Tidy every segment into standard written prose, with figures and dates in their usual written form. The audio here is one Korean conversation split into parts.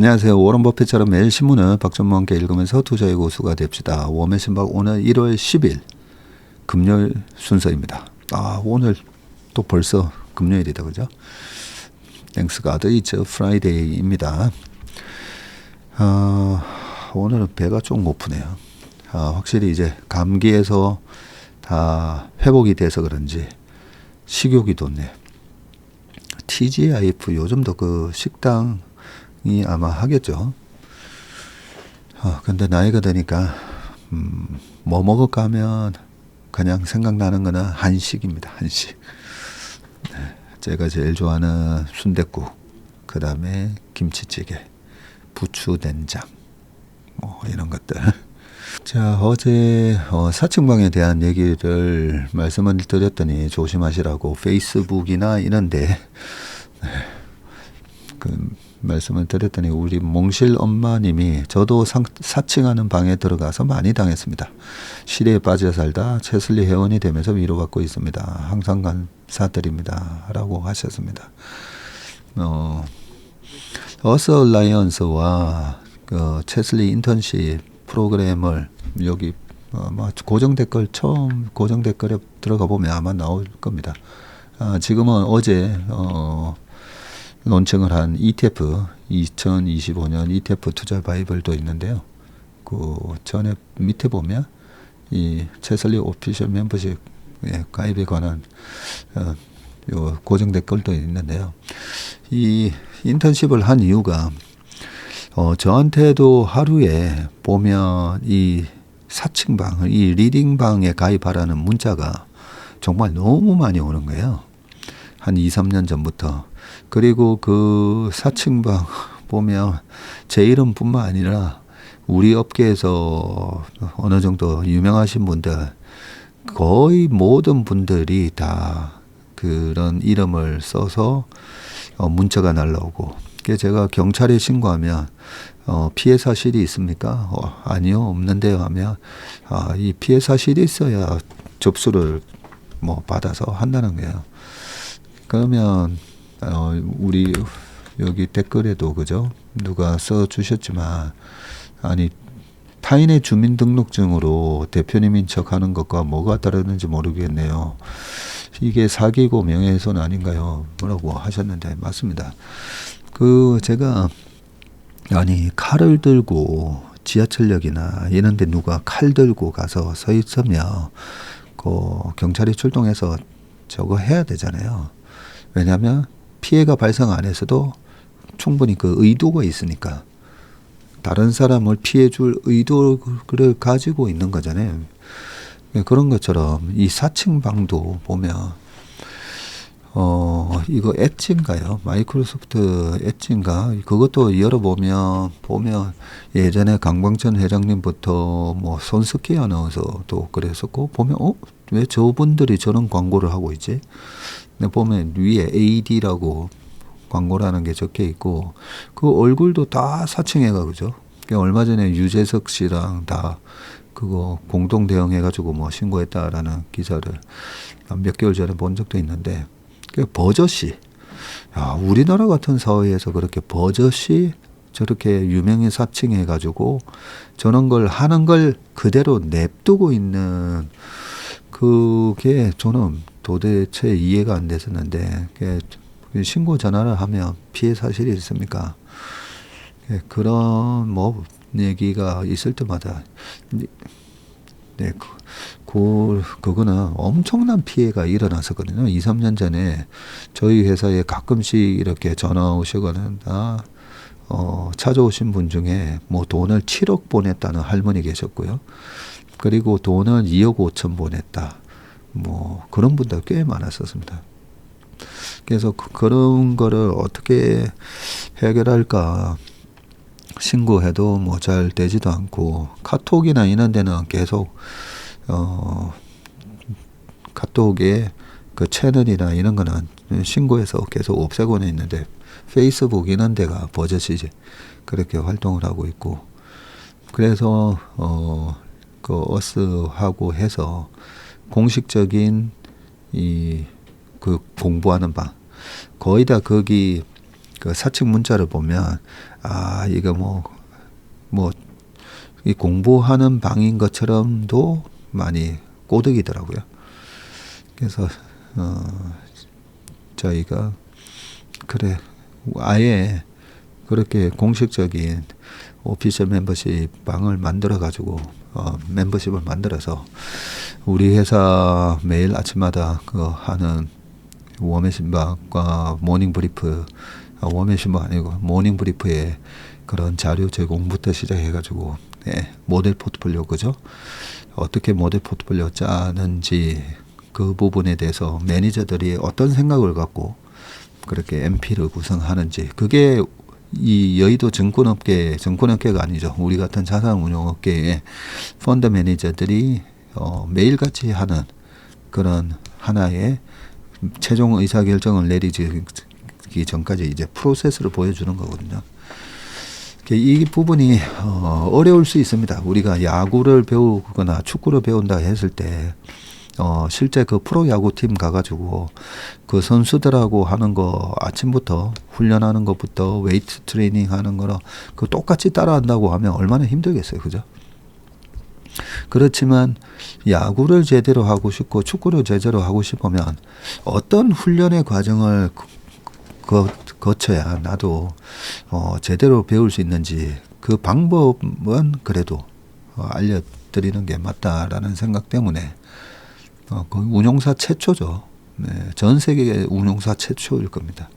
안녕하세요. 워런 버핏처럼 매일 신문을 박전무와 함께 읽으면서 투자의 고수가 됩시다. 웜의 신박 오늘 1월 10일 금요일 순서입니다. 오늘 또 벌써 금요일이다, 그죠? Thanks God it's Friday입니다. 오늘은 배가 좀 고프네요. 확실히 이제 감기에서 다 회복이 돼서 그런지 식욕이 돋네. TGIF 요즘도 그 식당이 아마 하겠죠. 근데 나이가 드니까 뭐 먹을까 하면 그냥 생각나는 거는 한식입니다. 한식. 네, 제가 제일 좋아하는 순댓국, 그 다음에 김치찌개, 부추 된장, 뭐 이런 것들. 자, 어제 사칭방에 대한 얘기를 말씀을 드렸더니 조심하시라고 페이스북이나 이런데 말씀을 드렸더니 우리 몽실 엄마님이 저도 사칭하는 방에 들어가서 많이 당했습니다. 시대에 빠져 살다 채슬리 회원이 되면서 위로받고 있습니다. 항상 감사드립니다. 라고 하셨습니다. 어스 얼라이언스와 그 채슬리 인턴십 프로그램을 여기 고정 댓글 처음 고정 댓글에 들어가 보면 아마 나올 겁니다. 지금은 어제 론칭을 한 ETF 2025년 ETF 투자 바이블도 있는데요. 그 전에 밑에 보면 이 채슬리 오피셜 멤버십 가입에 관한 요 고정 댓글도 있는데요. 이 인턴십을 한 이유가 저한테도 하루에 보면 이 사칭방, 이 리딩방에 가입하라는 문자가 정말 너무 많이 오는 거예요. 한 2, 3년 전부터. 그리고 그 사칭방 보면 제 이름뿐만 아니라 우리 업계에서 어느 정도 유명하신 분들, 거의 모든 분들이 다 그런 이름을 써서 문자가 날라오고, 제가 경찰에 신고하면 피해 사실이 있습니까? 아니요, 없는데요 하면 이 피해 사실이 있어야 접수를 뭐 받아서 한다는 거예요. 그러면 우리 여기 댓글에도 그죠? 누가 써 주셨지만 아니 타인의 주민등록증으로 대표님인 척하는 것과 뭐가 다르는지 모르겠네요. 이게 사기고 명예훼손 아닌가요? 뭐라고 하셨는데 맞습니다. 제가 아니 칼을 들고 지하철역이나 이런 데 누가 칼 들고 가서 서 있으면 경찰이 출동해서 저거 해야 되잖아요. 왜냐하면 피해가 발생 안 해서도 충분히 그 의도가 있으니까 다른 사람을 피해 줄 의도를 가지고 있는 거잖아요. 그런 것처럼 이 사칭방도 보면 이거 엣지인가요? 마이크로소프트 엣지인가? 그것도 열어보면 예전에 강광천 회장님부터 뭐 손석희 아나운서도 그랬었고 보면 왜 저분들이 저런 광고를 하고 있지? 근데 보면 위에 AD라고 광고라는 게 적혀 있고 그 얼굴도 다 사칭해가 그죠? 얼마 전에 유재석 씨랑 다 그거 공동 대응해가지고 뭐 신고했다라는 기사를 몇 개월 전에 본 적도 있는데 버젓이 우리나라 같은 사회에서 그렇게 버젓이 저렇게 유명인 사칭해가지고 저런 걸 하는 걸 그대로 냅두고 있는 그게 저는 도대체 이해가 안 됐었는데 신고 전화를 하면 피해 사실이 있습니까? 그런 뭐 얘기가 있을 때마다 그거는 엄청난 피해가 일어났었거든요. 2, 3년 전에 저희 회사에 가끔씩 이렇게 전화 오시거나 찾아오신 분 중에 뭐 돈을 7억 보냈다는 할머니 계셨고요. 그리고 돈을 2억 5천 보냈다. 뭐 그런 분들 꽤 많았었습니다. 그래서 그런 거를 어떻게 해결할까 신고해도 뭐 잘 되지도 않고 카톡이나 이런 데는 계속 카톡에 그 채널이나 이런 거는 신고해서 계속 없애고는 있는데 페이스북 이런 데가 버젓이 그렇게 활동을 하고 있고 그래서 그 어스하고 해서 공식적인 그 공부하는 방 거의 다 거기 그 사측 문자를 보면 이거 이 공부하는 방인 것처럼도 많이 꼬드기더라고요. 그래서 저희가 그래 아예 그렇게 공식적인 오피셜 멤버십 방을 만들어 가지고 멤버십을 만들어서 우리 회사 매일 아침마다 하는 워메신박과 모닝브리프, 워메신박 아니고 모닝브리프의 그런 자료 제공부터 시작해가지고 모델 포트폴리오 그죠? 어떻게 모델 포트폴리오 짜는지 그 부분에 대해서 매니저들이 어떤 생각을 갖고 그렇게 MP를 구성하는지 그게 이 여의도 증권업계가 아니죠. 우리 같은 자산운용업계의 펀드 매니저들이 매일같이 하는 그런 하나의 최종 의사결정을 내리기 전까지 이제 프로세스를 보여주는 거거든요. 이 부분이 어려울 수 있습니다. 우리가 야구를 배우거나 축구를 배운다 했을 때 실제 그 프로야구팀 가가지고 그 선수들하고 하는 거 아침부터 훈련하는 것부터 웨이트 트레이닝 하는 거랑 그 똑같이 따라한다고 하면 얼마나 힘들겠어요. 그죠? 그렇지만 야구를 제대로 하고 싶고 축구를 제대로 하고 싶으면 어떤 훈련의 과정을 거쳐야 나도 제대로 배울 수 있는지 그 방법은 그래도 알려드리는 게 맞다라는 생각 때문에 그 운용사 최초죠. 네, 전 세계 운용사 최초일 겁니다.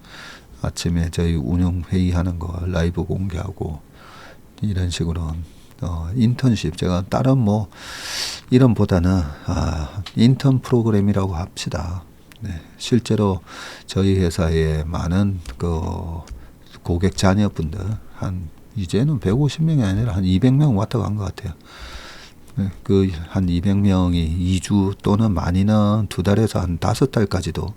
아침에 저희 운용 회의하는 거 라이브 공개하고 이런 식으로 인턴십 제가 다른 이런보다는 인턴 프로그램이라고 합시다. 네, 실제로 저희 회사에 많은 그 고객 자녀분들 이제는 150명이 아니라 한 200명 왔다 간 것 같아요. 네, 그 한 200명이 2주 또는 많이는 2달에서 한 5달까지도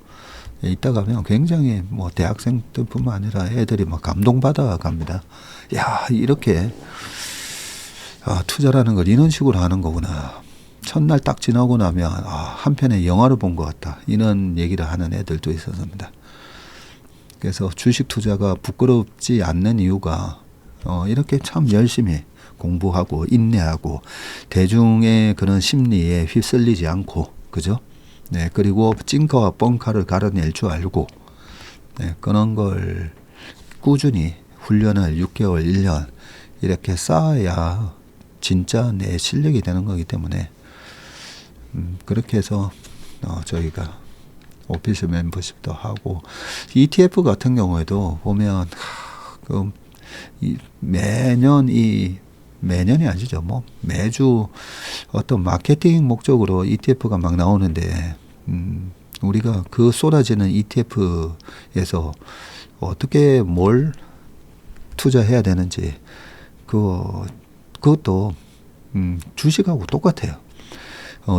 있다 가면 굉장히 대학생들뿐만 아니라 애들이 막 감동받아 갑니다. 야, 이렇게 투자라는 걸 이런 식으로 하는 거구나. 첫날 딱 지나고 나면 한편의 영화를 본 것 같다. 이런 얘기를 하는 애들도 있었습니다. 그래서 주식 투자가 부끄럽지 않는 이유가 이렇게 참 열심히 공부하고 인내하고 대중의 그런 심리에 휩쓸리지 않고 그죠? 네, 그리고 찐커와 뻥카를 가려낼 줄 알고 그런 걸 꾸준히 훈련을 6개월, 1년 이렇게 쌓아야 진짜 내 실력이 되는 거기 때문에 그렇게 해서 저희가 오피셜 멤버십도 하고 ETF 같은 경우에도 보면 매년이 아니죠. 매주 어떤 마케팅 목적으로 ETF가 막 나오는데 우리가 그 쏟아지는 ETF에서 어떻게 뭘 투자해야 되는지 그것도 주식하고 똑같아요.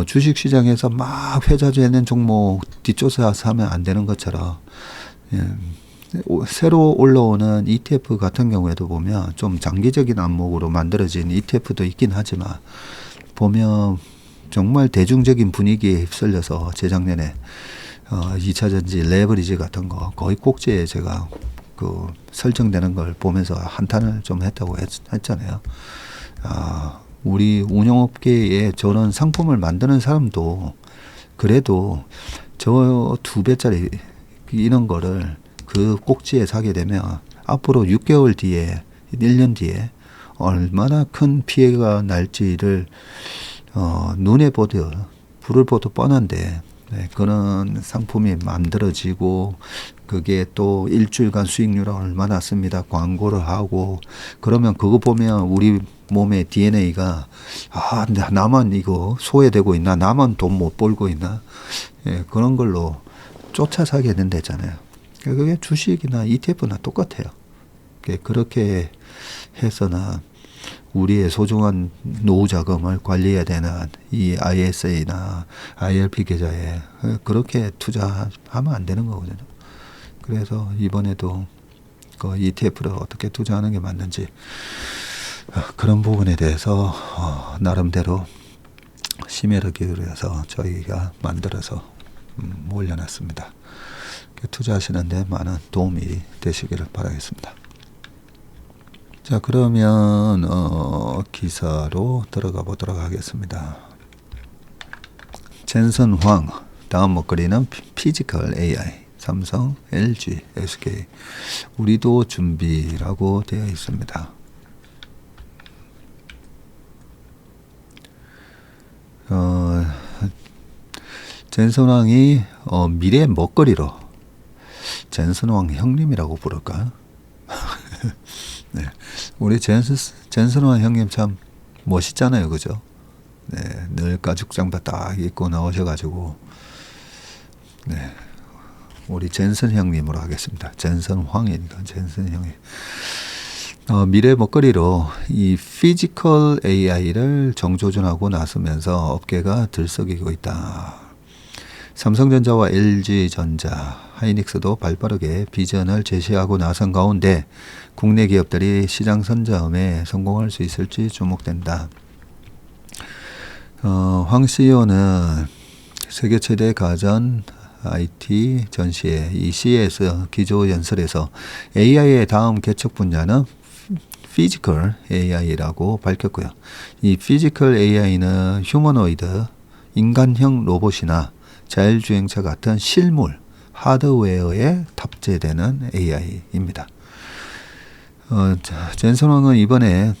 주식시장에서 막 회자되는 종목 뒷조사해서 하면 안 되는 것처럼 새로 올라오는 ETF 같은 경우에도 보면 좀 장기적인 안목으로 만들어진 ETF도 있긴 하지만 보면 정말 대중적인 분위기에 휩쓸려서 재작년에 2차전지 레버리지 같은 거 거의 꼭지에 제가 설정되는 걸 보면서 한탄을 좀 했다고 했잖아요. 우리 운영업계에 저런 상품을 만드는 사람도 그래도 저 2배짜리 이런 거를 그 꼭지에 사게 되면 앞으로 6개월 뒤에 1년 뒤에 얼마나 큰 피해가 날지를 눈에 보듯 불을 보듯 뻔한데 그런 상품이 만들어지고 그게 또 일주일간 수익률은 얼마나 씁니다. 광고를 하고 그러면 그거 보면 우리 몸의 DNA가 나만 이거 소외되고 있나 나만 돈 못 벌고 있나 그런 걸로 쫓아 사게 된다잖아요. 그게 주식이나 ETF나 똑같아요. 그렇게 해서나 우리의 소중한 노후 자금을 관리해야 되는 이 ISA나 IRP 계좌에 그렇게 투자하면 안 되는 거거든요. 그래서 이번에도 그 ETF를 어떻게 투자하는 게 맞는지 그런 부분에 대해서 나름대로 심혈을 기울여서 저희가 만들어서 올려놨습니다. 투자하시는데 많은 도움이 되시기를 바라겠습니다. 자, 그러면 기사로 들어가 보도록 하겠습니다. 젠슨 황, 다음 먹거리는 피지컬 AI, 삼성, LG, SK, 우리도 준비라고 되어 있습니다. 젠슨 황이 미래의 먹거리로 젠슨 황 형님이라고 부를까? 네, 우리 젠슨 황 형님 참 멋있잖아요, 그죠? 네, 늘 가죽 잠바 딱 입고 나오셔가지고, 네, 우리 젠슨 형님으로 하겠습니다. 젠슨 황이니까 젠슨 형님. 미래 먹거리로 이 피지컬 AI를 정조준하고 나서면서 업계가 들썩이고 있다. 삼성전자와 LG전자, 하이닉스도 발빠르게 비전을 제시하고 나선 가운데 국내 기업들이 시장 선점에 성공할 수 있을지 주목된다. 황 CEO는 세계 최대 가전 IT 전시회 이 CES 기조연설에서 AI의 다음 개척 분야는 피지컬 AI라고 밝혔고요. 이 피지컬 AI는 휴머노이드, 인간형 로봇이나 자율주행차 같은 실물, 하드웨어에 탑재되는 AI입니다. 젠슨 황은 이번에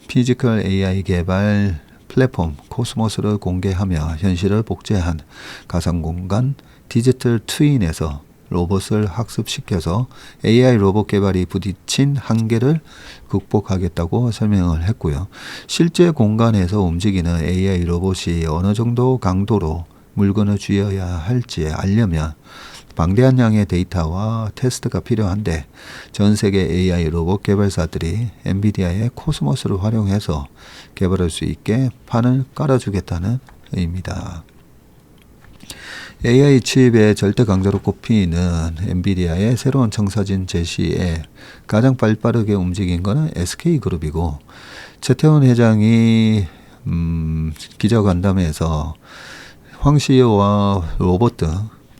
피지컬 AI 개발 플랫폼 코스모스를 공개하며 현실을 복제한 가상공간 디지털 트윈에서 로봇을 학습시켜서 AI 로봇 개발이 부딪힌 한계를 극복하겠다고 설명을 했고요. 실제 공간에서 움직이는 AI 로봇이 어느 정도 강도로 물건을 쥐어야 할지 알려면 방대한 양의 데이터와 테스트가 필요한데 전 세계 AI 로봇 개발사들이 엔비디아의 코스모스를 활용해서 개발할 수 있게 판을 깔아주겠다는 의미다. AI 칩의 절대 강자로 꼽히는 엔비디아의 새로운 청사진 제시에 가장 발빠르게 움직인 것은 SK그룹이고, 최태원 회장이 기자간담회에서 황 CEO와 로봇 등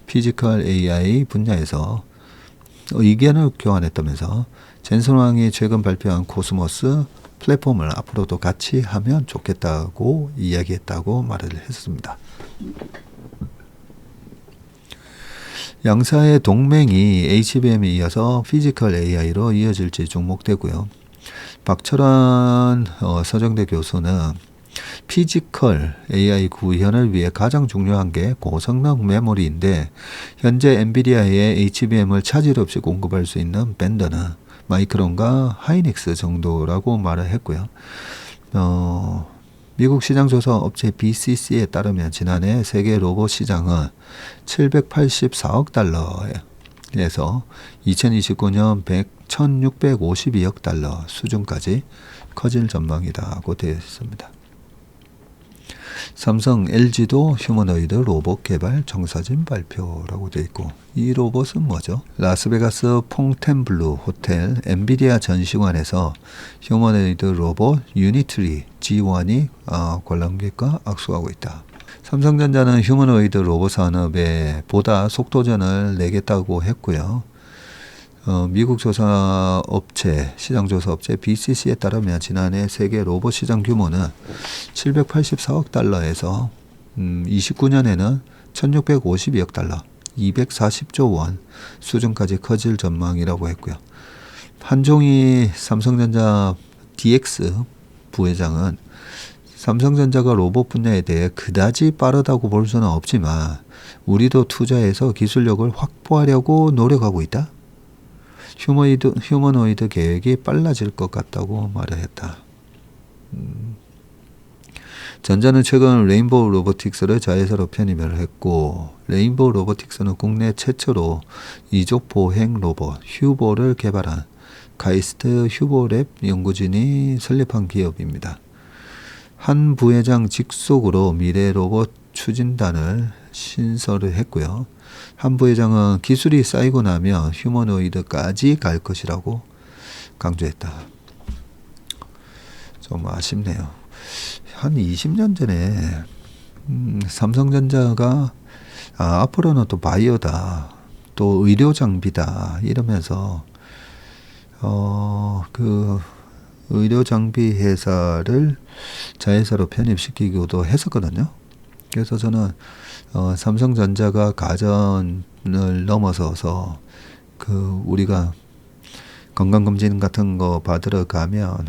피지컬 AI 분야에서 의견을 교환했다면서 젠슨 황이 최근 발표한 코스모스 플랫폼을 앞으로도 같이 하면 좋겠다고 이야기했다고 말을 했습니다. 양사의 동맹이 HBM에 이어서 피지컬 AI로 이어질지 주목되고요. 박철환 서정대 교수는 피지컬 AI 구현을 위해 가장 중요한 게 고성능 메모리인데 현재 엔비디아의 HBM을 차질 없이 공급할 수 있는 벤더는 마이크론과 하이닉스 정도라고 말을 했고요. 미국 시장조사 업체 BCC에 따르면 지난해 세계 로봇 시장은 784억 달러에서 2029년 1652억 달러 수준까지 커질 전망이라고 되어 있습니다. 삼성, LG도 휴머노이드 로봇 개발 청사진 발표라고 되어 있고, 이 로봇은 뭐죠? 라스베가스 퐁텐블루 호텔 엔비디아 전시관에서 휴머노이드 로봇 유니트리 G1이 관람객과 악수하고 있다. 삼성전자는 휴머노이드 로봇 산업에 보다 속도전을 내겠다고 했고요. 미국 시장조사 업체 BCC에 따르면 지난해 세계 로봇 시장 규모는 784억 달러에서 29년에는 1652억 달러, 240조 원 수준까지 커질 전망이라고 했고요. 한종희 삼성전자 DX 부회장은 삼성전자가 로봇 분야에 대해 그다지 빠르다고 볼 수는 없지만 우리도 투자해서 기술력을 확보하려고 노력하고 있다. 휴머노이드 계획이 빨라질 것 같다고 말을 했다. 전자는 최근 레인보우 로보틱스를 자회사로 편입을 했고, 레인보우 로보틱스는 국내 최초로 이족 보행 로봇 휴보를 개발한 가이스트 휴보랩 연구진이 설립한 기업입니다. 한 부회장 직속으로 미래 로봇 추진단을 신설을 했고요. 한 부회장은 기술이 쌓이고 나면 휴머노이드까지 갈 것이라고 강조했다. 좀 아쉽네요. 한 20년 전에 삼성전자가 앞으로는 또 바이오다, 또 의료 장비다 이러면서 그 의료 장비 회사를 자회사로 편입시키기도 했었거든요. 그래서 저는 삼성전자가 가전을 넘어서서 그 우리가 건강검진 같은 거 받으러 가면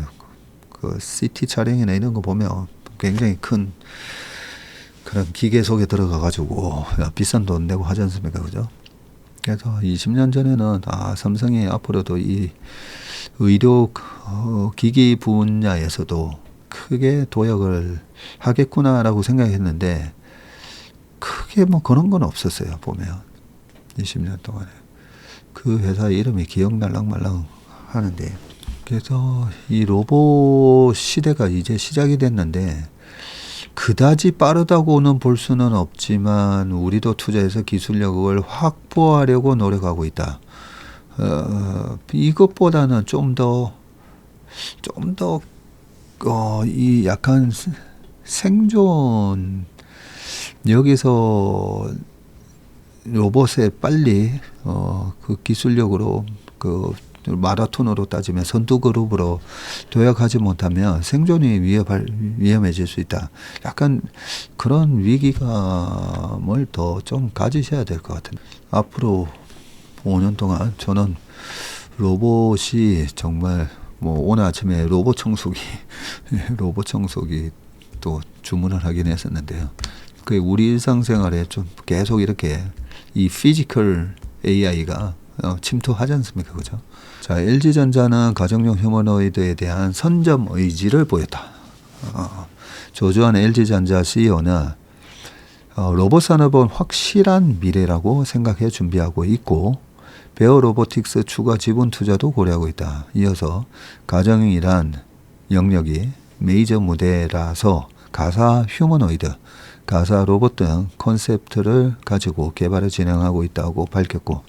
그 CT 촬영이나 이런 거 보면 굉장히 큰 그런 기계 속에 들어가 가지고 비싼 돈 내고 하지 않습니까? 그죠? 그래서 20년 전에는 삼성이 앞으로도 이 의료 기기 분야에서도 크게 도약을 하겠구나라고 생각했는데 크게 뭐 그런 건 없었어요. 보면 20년 동안에 그 회사 이름이 기억날랑 말랑 하는데, 그래서 이 로봇 시대가 이제 시작이 됐는데 그다지 빠르다고는 볼 수는 없지만 우리도 투자해서 기술력을 확보하려고 노력하고 있다. 이것보다는 좀 더 이 약간 생존, 여기서 로봇에 빨리 그 기술력으로 그 마라톤으로 따지면 선두 그룹으로 도약하지 못하면 생존이 위험해질 수 있다. 약간 그런 위기감을 더 좀 가지셔야 될 것 같은데, 앞으로 5년 동안 저는 로봇이 정말 뭐 오늘 아침에 로봇 청소기 또 주문을 하긴 했었는데요. 그 우리 일상생활에 좀 계속 이렇게 이 피지컬 AI가 침투하지 않습니까? 그죠? 자, LG전자는 가정용 휴머노이드에 대한 선점 의지를 보였다. 조주환 LG전자 CEO는 로봇 산업은 확실한 미래라고 생각해 준비하고 있고 베어 로보틱스 추가 지분 투자도 고려하고 있다. 이어서 가정이란 영역이 메이저 무대라서 가사 휴머노이드, 가사 로봇 등 컨셉트를 가지고 개발을 진행하고 있다고 밝혔고,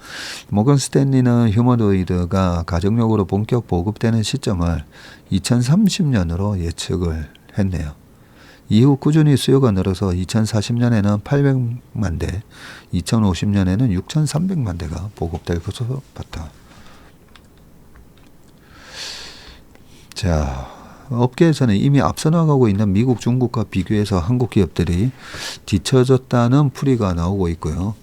모건 스탠리는 휴머노이드가 가정용으로 본격 보급되는 시점을 2030년으로 예측을 했네요. 이후 꾸준히 수요가 늘어서 2040년에는 800만 대, 2050년에는 6,300만 대가 보급될 것으로 봤다. 자, 업계에서는 이미 앞서 나가고 있는 미국, 중국과 비교해서 한국 기업들이 뒤처졌다는 풀이가 나오고 있고요.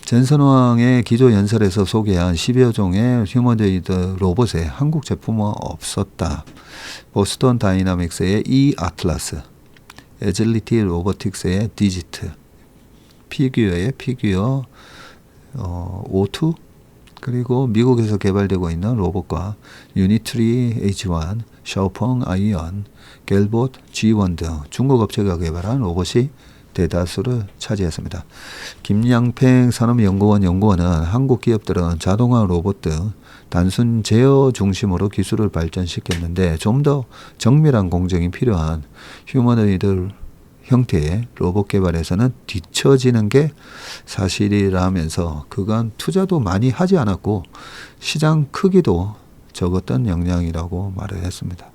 젠선왕의 기조 연설에서 소개한 10여 종의 휴머노이드 로봇에 한국 제품은 없었다. 보스턴 다이나믹스의 E 아틀라스, 에질리티 로보틱스의 디지트, 피규어의 피규어 O2, 그리고 미국에서 개발되고 있는 로봇과 유니트리 H1, 샤오펑 아이언, 갤봇 G1 등 중국 업체가 개발한 로봇이 대다수를 차지했습니다. 김양팽 산업연구원 연구원은 한국 기업들은 자동화 로봇 등 단순 제어 중심으로 기술을 발전시켰는데 좀 더 정밀한 공정이 필요한 휴머노이드 형태의 로봇 개발에서는 뒤처지는 게 사실이라면서 그간 투자도 많이 하지 않았고 시장 크기도 적었던 역량이라고 말을 했습니다.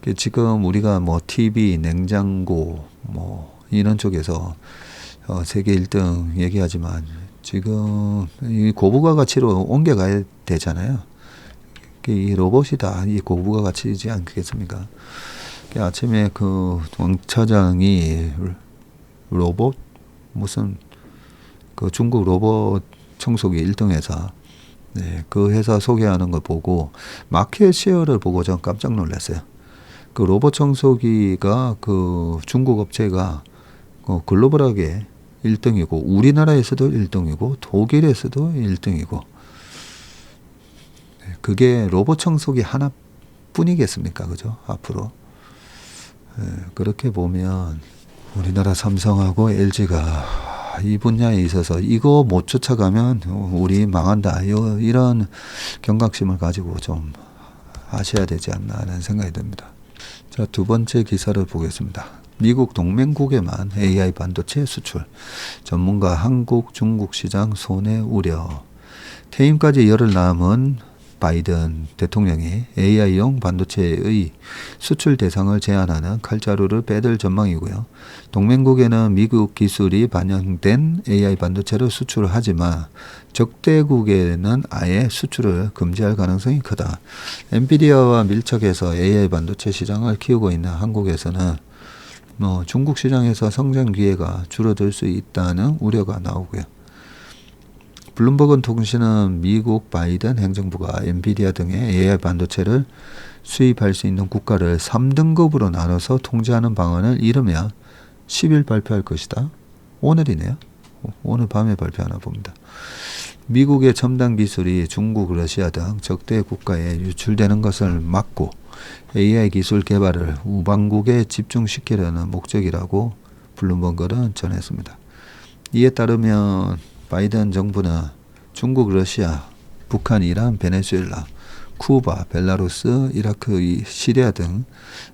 예. 지금 우리가 뭐 TV, 냉장고 뭐 이런 쪽에서 세계 1등 얘기하지만 지금 이 고부가 가치로 옮겨가야 되잖아요. 이 로봇이 다 이 고부가 가치이지 않겠습니까? 아침에 그 왕 차장이 로봇 무슨 그 중국 로봇 청소기 1등 회사, 네, 그 회사 소개하는 걸 보고 마켓 쉐어를 보고 전 깜짝 놀랐어요. 그 로봇 청소기가 그 중국 업체가 글로벌하게 1등이고 우리나라에서도 1등이고 독일에서도 1등이고, 그게 로봇 청소기 하나뿐이겠습니까? 그죠? 앞으로. 그렇게 보면 우리나라 삼성하고 LG가 이 분야에 있어서 이거 못 쫓아가면 우리 망한다. 이런 경각심을 가지고 좀 하셔야 되지 않나 하는 생각이 듭니다. 자, 두 번째 기사를 보겠습니다. 미국 동맹국에만 AI 반도체 수출. 전문가 한국, 중국 시장 손해 우려. 퇴임까지 열흘 남은 바이든 대통령이 AI용 반도체의 수출 대상을 제한하는 칼자루를 빼들 전망이고요. 동맹국에는 미국 기술이 반영된 AI 반도체를 수출하지만 적대국에는 아예 수출을 금지할 가능성이 크다. 엔비디아와 밀착해서 AI 반도체 시장을 키우고 있는 한국에서는 중국 시장에서 성장 기회가 줄어들 수 있다는 우려가 나오고요. 블룸버그 통신은 미국 바이든 행정부가 엔비디아 등의 AI 반도체를 수입할 수 있는 국가를 3등급으로 나눠서 통제하는 방안을 이르면 10일 발표할 것이다. 오늘이네요. 오늘 밤에 발표하나 봅니다. 미국의 첨단 기술이 중국, 러시아 등 적대 국가에 유출되는 것을 막고 AI 기술 개발을 우방국에 집중시키려는 목적이라고 블룸버그는 전했습니다. 이에 따르면 바이든 정부는 중국, 러시아, 북한, 이란, 베네수엘라, 쿠바, 벨라루스, 이라크, 시리아 등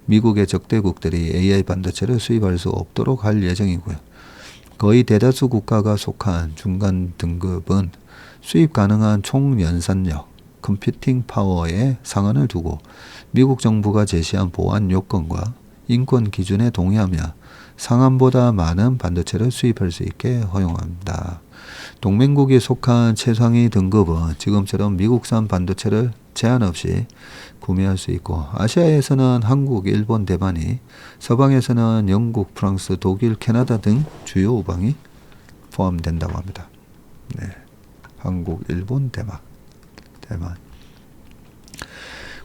미국의 적대국들이 AI 반도체를 수입할 수 없도록 할 예정이고요. 거의 대다수 국가가 속한 중간 등급은 수입 가능한 총 연산력, 컴퓨팅 파워에 상한을 두고 미국 정부가 제시한 보안 요건과 인권 기준에 동의하며 상한보다 많은 반도체를 수입할 수 있게 허용합니다. 동맹국이 속한 최상위 등급은 지금처럼 미국산 반도체를 제한 없이 구매할 수 있고 아시아에서는 한국, 일본, 대만이 서방에서는 영국, 프랑스, 독일, 캐나다 등 주요 우방이 포함된다고 합니다. 네. 한국, 일본, 대만.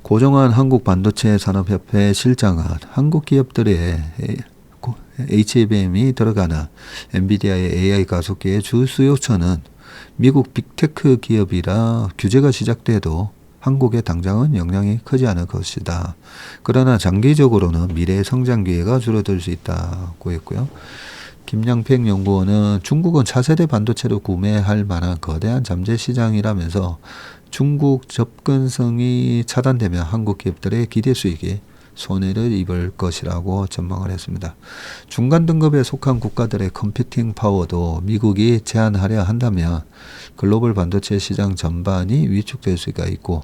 고정환 한국반도체산업협회 실장은 한국 기업들의 HBM이 들어가는 엔비디아의 AI 가속기의 주 수요처는 미국 빅테크 기업이라 규제가 시작돼도 한국에 당장은 영향이 크지 않을 것이다. 그러나 장기적으로는 미래의 성장 기회가 줄어들 수 있다고 했고요. 김양평 연구원은 중국은 차세대 반도체를 구매할 만한 거대한 잠재 시장이라면서 중국 접근성이 차단되면 한국 기업들의 기대 수익이 손해를 입을 것이라고 전망을 했습니다. 중간 등급에 속한 국가들의 컴퓨팅 파워도 미국이 제한하려 한다면 글로벌 반도체 시장 전반이 위축될 수가 있고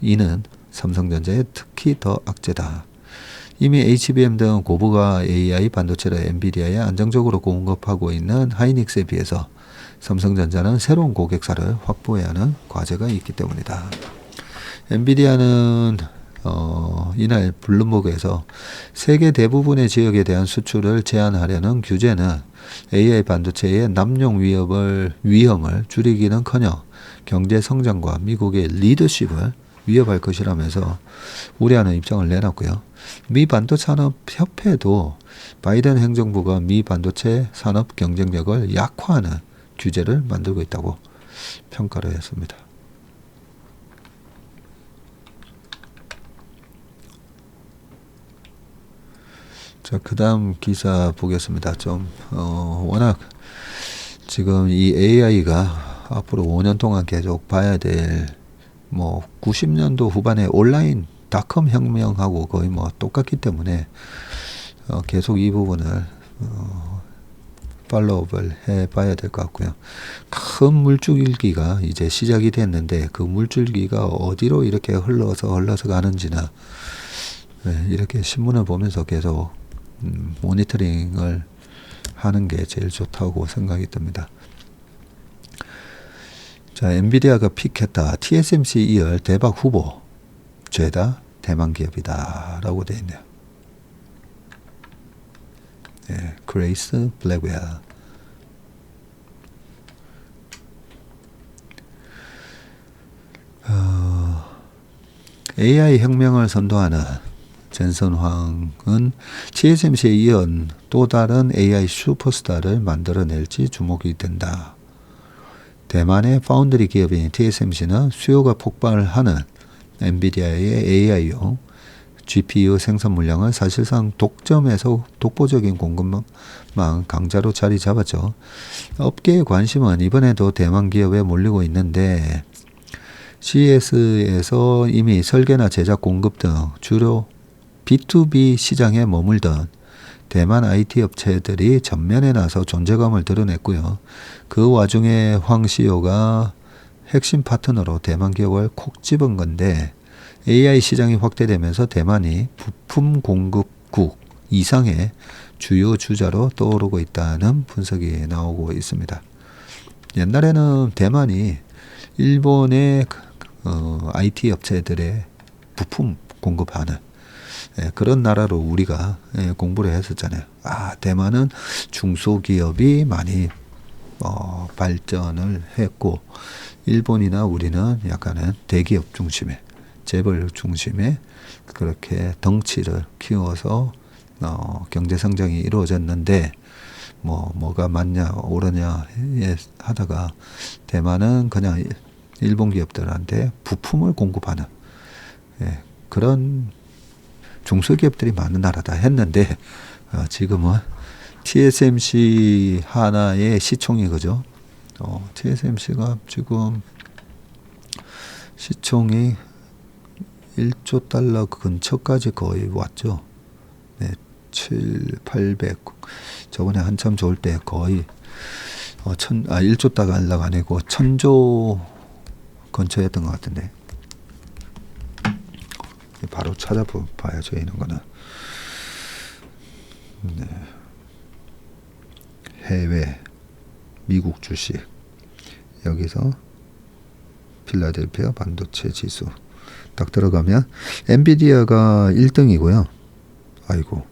이는 삼성전자에 특히 더 악재다. 이미 HBM 등 고부가 AI 반도체를 엔비디아에 안정적으로 공급하고 있는 하이닉스에 비해서 삼성전자는 새로운 고객사를 확보해야 하는 과제가 있기 때문이다. 엔비디아는 이날 블룸버그에서 세계 대부분의 지역에 대한 수출을 제한하려는 규제는 AI 반도체의 남용 위험을 줄이기는커녕 경제 성장과 미국의 리더십을 위협할 것이라면서 우려하는 입장을 내놨고요. 미 반도체 산업 협회도 바이든 행정부가 미 반도체 산업 경쟁력을 약화하는 규제를 만들고 있다고 평가를 했습니다. 자, 그 다음 기사 보겠습니다. 워낙 지금 이 AI가 앞으로 5년 동안 계속 봐야 될 90년도 후반에 온라인 닷컴 혁명하고 거의 똑같기 때문에 계속 이 부분을 팔로우업을 해봐야 될 것 같고요. 큰 물줄기가 이제 시작이 됐는데 그 물줄기가 어디로 이렇게 흘러서 가는지나 이렇게 신문을 보면서 계속 모니터링을 하는 게 제일 좋다고 생각이 듭니다. 자, 엔비디아가 픽했다. TSMC 2열 대박 후보. 죄다 대만 기업이다. 라고 되어 있네요. 네, 그레이스 블랙웰. AI 혁명을 선도하는 젠슨 황은 TSMC에 이은 또 다른 AI 슈퍼스타를 만들어낼지 주목이 된다. 대만의 파운드리 기업인 TSMC는 수요가 폭발을 하는 엔비디아의 AI용 GPU 생산 물량을 사실상 독점해서 독보적인 공급망 강자로 자리 잡았죠. 업계의 관심은 이번에도 대만 기업에 몰리고 있는데 CES에서 이미 설계나 제작 공급 등 주로 B2B 시장에 머물던 대만 IT 업체들이 전면에 나서 존재감을 드러냈고요. 그 와중에 황 CEO가 핵심 파트너로 대만 기업을 콕 집은 건데 AI 시장이 확대되면서 대만이 부품 공급국 이상의 주요 주자로 떠오르고 있다는 분석이 나오고 있습니다. 옛날에는 대만이 일본의 IT 업체들의 부품 공급하는 그런 나라로 우리가 공부를 했었잖아요. 대만은 중소기업이 많이 발전을 했고 일본이나 우리는 약간은 대기업 중심의 재벌 중심의 그렇게 덩치를 키워서 경제 성장이 이루어졌는데 뭐가 맞냐 옳으냐 하다가 대만은 그냥 일본 기업들한테 부품을 공급하는 그런 중소기업들이 많은 나라다 했는데 지금은 TSMC 하나의 시총이 그죠? TSMC가 지금 시총이 1조 달러 근처까지 거의 왔죠. 800 저번에 한참 좋을 때 거의 1조 달러가 아니고 1000조 근처였던 것 같은데 바로 찾아봐야죠. 이런 거는 해외 미국 주식 여기서 필라델피아 반도체 지수 딱 들어가면 엔비디아가 1등이고요. 아이고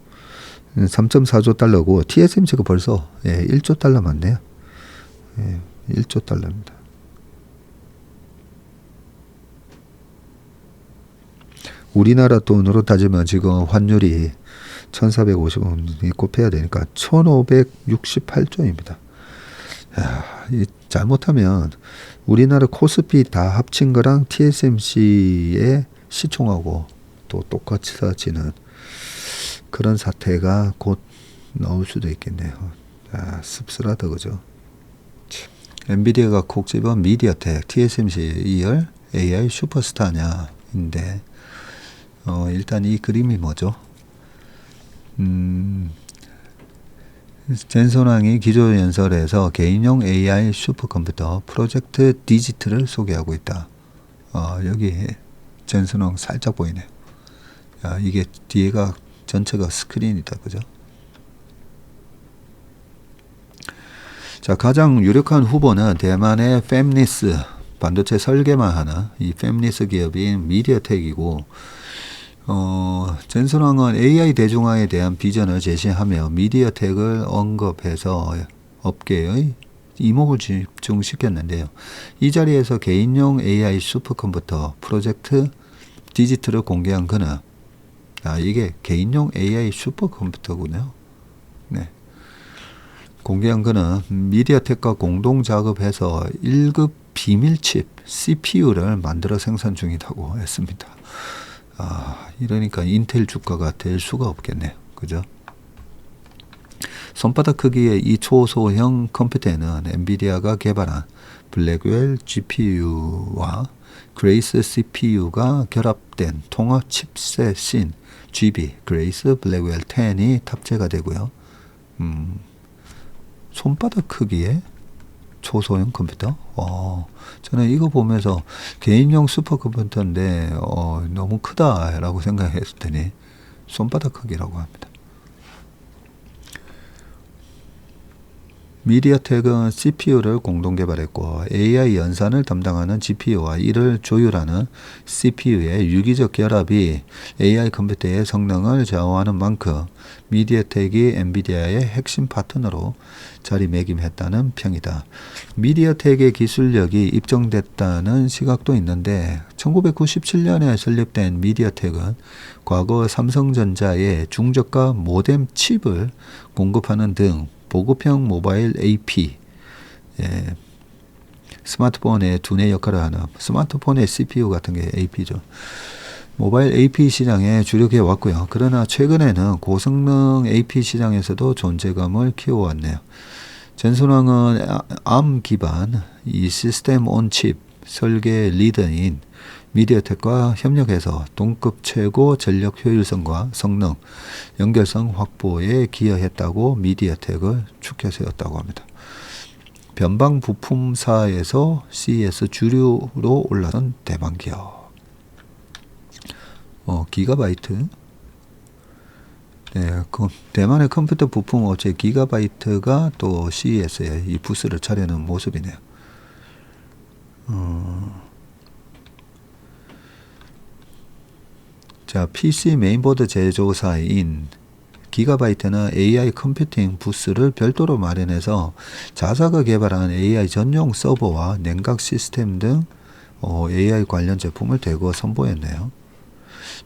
3.4조 달러고 TSMC가 벌써 1조 달러 맞네요. 1조 달러입니다. 우리나라 돈으로 따지면 지금 환율이 1450원이 곱해야 되니까 1568조입니다. 잘못하면 우리나라 코스피 다 합친 거랑 TSMC의 시총하고 또 똑같아지는 그런 사태가 곧 나올 수도 있겠네요. 씁쓸하다 그죠? 엔비디아가 콕 집은 미디어텍, TSMC 2열 AI 슈퍼스타냐인데 일단 이 그림이 뭐죠? 젠손왕이 기조연설에서 개인용 AI 슈퍼컴퓨터 프로젝트 디지트를 소개하고 있다. 여기 젠손왕 살짝 보이네요. 이게 뒤에가 전체가 스크린이다. 그죠? 자, 가장 유력한 후보는 대만의 팹리스 반도체 설계만 하는 이 팹리스 기업인 미디어텍이고 젠슨왕은 AI 대중화에 대한 비전을 제시하며 미디어텍을 언급해서 업계의 이목을 집중시켰는데요. 이 자리에서 개인용 AI 슈퍼컴퓨터 프로젝트 디지트를 공개한 그는 이게 개인용 AI 슈퍼컴퓨터군요. 네. 공개한 그는 미디어텍과 공동 작업해서 1급 비밀칩 CPU를 만들어 생산 중이라고 했습니다. 이러니까 인텔 주가가 될 수가 없겠네요. 그죠? 손바닥 크기의 이 초소형 컴퓨터에는 엔비디아가 개발한 블랙웰 GPU와 그레이스 CPU가 결합된 통합 칩셋인 GB, 그레이스 블랙웰 10이 탑재가 되고요. 손바닥 크기의 초소형 컴퓨터? 저는 이거 보면서 개인용 슈퍼컴퓨터인데 너무 크다라고 생각했을 테니 손바닥 크기라고 합니다. 미디어텍은 CPU를 공동 개발했고 AI 연산을 담당하는 GPU와 이를 조율하는 CPU의 유기적 결합이 AI 컴퓨터의 성능을 좌우하는 만큼 미디어텍이 엔비디아의 핵심 파트너로 자리매김했다는 평이다. 미디어텍의 기술력이 입증됐다는 시각도 있는데 1997년에 설립된 미디어텍은 과거 삼성전자의 중저가 모뎀 칩을 공급하는 등 보급형 모바일 AP, 스마트폰의 두뇌 역할을 하는 스마트폰의 CPU 같은 게 AP죠. 모바일 AP 시장에 주력해 왔고요. 그러나 최근에는 고성능 AP 시장에서도 존재감을 키워왔네요. 젠슨왕은 ARM 기반 이 시스템 온 칩 설계 리더인 미디어텍과 협력해서 동급 최고 전력 효율성과 성능, 연결성 확보에 기여했다고 미디어텍을 축켜 세웠다고 합니다. 변방 부품사에서 CES 주류로 올라선 대만 기업. 기가바이트. 네, 대만의 컴퓨터 부품 업체 기가바이트가 또 CES에 이 부스를 차려는 모습이네요. 자, PC 메인보드 제조사인 기가바이트는 AI 컴퓨팅 부스를 별도로 마련해서 자사가 개발한 AI 전용 서버와 냉각 시스템 등 AI 관련 제품을 대거 선보였네요.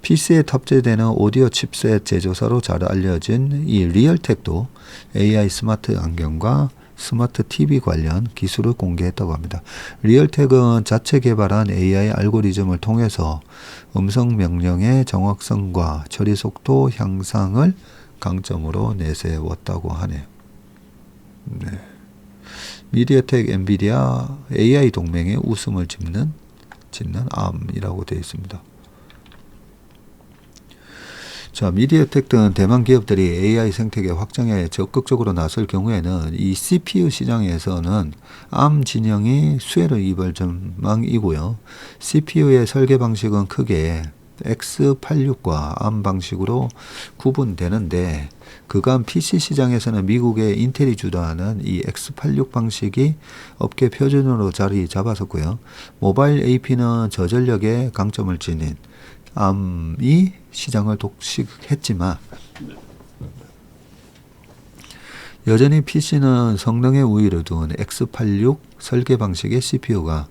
PC에 탑재되는 오디오 칩셋 제조사로 잘 알려진 이 리얼텍도 AI 스마트 안경과 스마트 TV 관련 기술을 공개했다고 합니다. 리얼텍은 자체 개발한 AI 알고리즘을 통해서 음성 명령의 정확성과 처리 속도 향상을 강점으로 내세웠다고 하네요. 네. 미디어텍 엔비디아 AI 동맹의 웃음을 짓는 암이라고 되어 있습니다. 자, 미디어텍 등 대만 기업들이 AI 생태계 확장에 적극적으로 나설 경우에는 이 CPU 시장에서는 ARM 진영이 수혜를 입을 전망이고요. CPU의 설계 방식은 크게 X86과 ARM 방식으로 구분되는데, 그간 PC 시장에서는 미국의 인텔이 주도하는 이 X86 방식이 업계 표준으로 자리 잡았었고요. 모바일 AP는 저전력에 강점을 지닌 ARM이 시장을 독식했지만, 여전히 PC는 성능의 우위를 둔 X86 설계 방식의 CPU가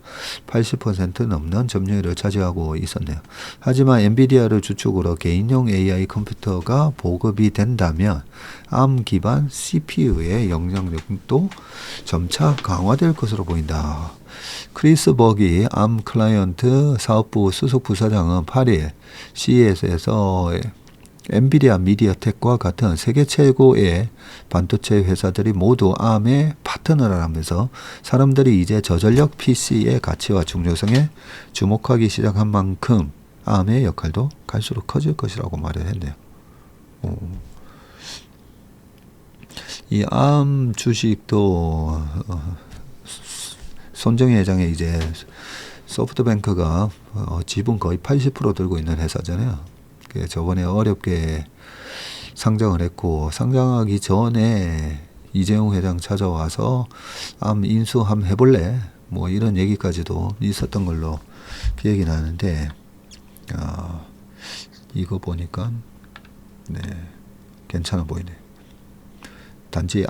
80% 넘는 점유율을 차지하고 있었네요. 하지만 엔비디아를 주축으로 개인용 AI 컴퓨터가 보급이 된다면 ARM 기반 CPU의 영향력도 점차 강화될 것으로 보인다. 크리스 버기 ARM 클라이언트 사업부 수석 부사장은 8일 CES에서 엔비디아 미디어텍과 같은 세계 최고의 반도체 회사들이 모두 ARM의 파트너를 하면서 사람들이 이제 저전력 PC의 가치와 중요성에 주목하기 시작한 만큼 ARM의 역할도 갈수록 커질 것이라고 말을 했네요. 이 ARM 주식도 손정희 회장의 이제 소프트뱅크가 지분 거의 80% 들고 있는 회사잖아요. 저번에 어렵게 상장을 했고, 상장하기 전에 이재용 회장 찾아와서 암 인수 한번 해볼래? 뭐 이런 얘기까지도 있었던 걸로 기억이 나는데, 이거 보니까 네, 괜찮아 보이네. 단지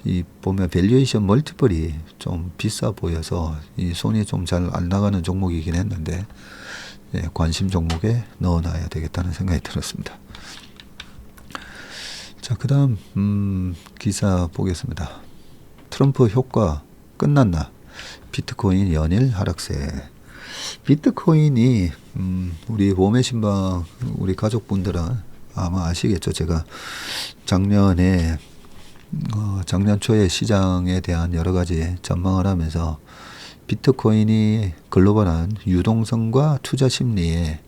이 보면 밸류에이션 멀티플이 좀 비싸 보여서 이 손이 좀 잘 안 나가는 종목이긴 했는데, 네, 관심 종목에 넣어놔야 되겠다는 생각이 들었습니다. 자, 그 다음 기사 보겠습니다. 트럼프 효과 끝났나? 비트코인 연일 하락세. 비트코인이 우리 봄의 신방 우리 가족분들은 아마 아시겠죠. 제가 작년 초에 시장에 대한 여러 가지 전망을 하면서 비트코인이 글로벌한 유동성과 투자 심리의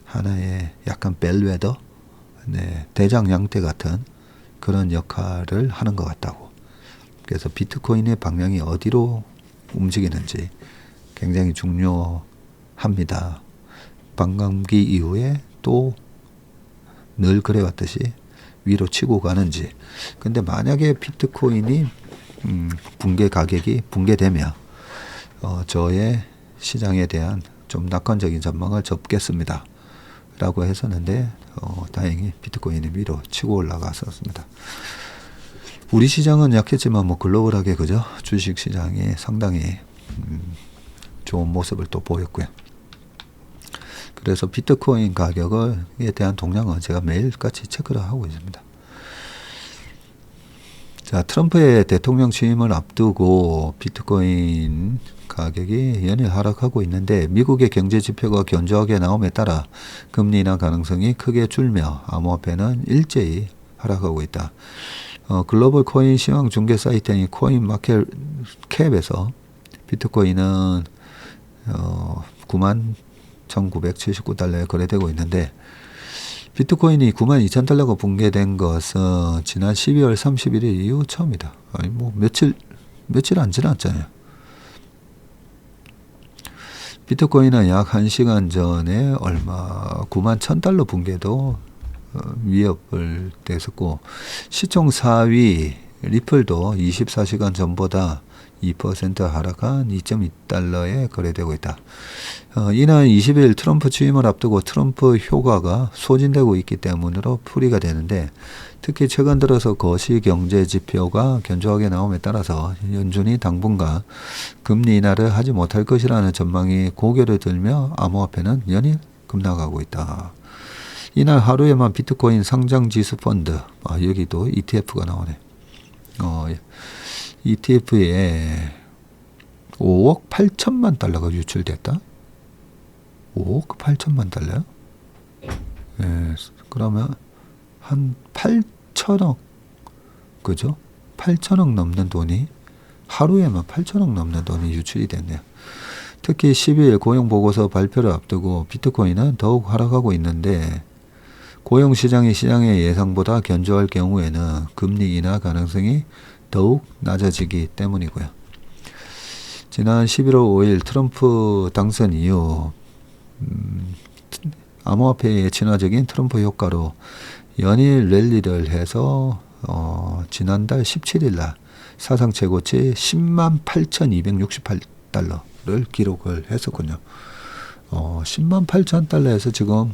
하나의 약간 벨웨더, 네, 대장 양태 같은 그런 역할을 하는 것 같다고. 그래서 비트코인의 방향이 어디로 움직이는지 굉장히 중요합니다. 반감기 이후에 또 늘 그래왔듯이 위로 치고 가는지. 근데 만약에 비트코인이 가격이 붕괴되면 저의 시장에 대한 좀 낙관적인 전망을 접겠습니다 라고 했었는데, 다행히 비트코인이 위로 치고 올라갔었습니다. 우리 시장은 약했지만 뭐 글로벌하게 그죠? 주식 시장이 상당히 좋은 모습을 또 보였고요. 그래서 비트코인 가격에 대한 동향은 제가 매일같이 체크를 하고 있습니다. 자, 트럼프의 대통령 취임을 앞두고 비트코인 가격이 연일 하락하고 있는데, 미국의 경제 지표가 견조하게 나옴에 따라 금리 인하 가능성이 크게 줄며 암호화폐는 일제히 하락하고 있다. 글로벌 코인 시황 중개 사이트인 코인 마켓 캡에서 비트코인은 91,979달러에 거래되고 있는데, 비트코인이 92,000달러가 붕괴된 것은 지난 12월 31일 이후 처음이다. 아니 뭐 며칠 며칠 안 지났잖아요. 비트코인은 약 1시간 전에 얼마 91,000달러 붕괴도 위협을 됐었고, 시총 4위 리플도 24시간 전보다 2% 하락한 2.2달러에 거래되고 있다. 이날 20일 트럼프 취임을 앞두고 트럼프 효과가 소진되고 있기 때문으로 풀이가 되는데, 특히 최근 들어서 거시 경제 지표가 견조하게 나옴에 따라서 연준이 당분간 금리 인하를 하지 못할 것이라는 전망이 고개를 들며 암호화폐는 연일 급락하고 있다. 이날 하루에만 비트코인 상장지수 펀드, 여기도 ETF가 나오네. ETF에 5억 8천만 달러가 유출됐다. 5억 8천만 달러요? 예, 그러면 한 8천억, 그죠? 8천억 넘는 돈이, 하루에만 8천억 넘는 돈이 유출이 됐네요. 특히 12일 고용보고서 발표를 앞두고 비트코인은 더욱 하락하고 있는데, 고용시장이 시장의 예상보다 견조할 경우에는 금리 인하 가능성이 더욱 낮아지기 때문이고요. 지난 11월 5일 트럼프 당선 이후 암호화폐의 친화적인 트럼프 효과로 연일 랠리를 해서 지난달 17일 날 사상 최고치 108,268달러를 기록을 했었군요. 108,000달러에서 지금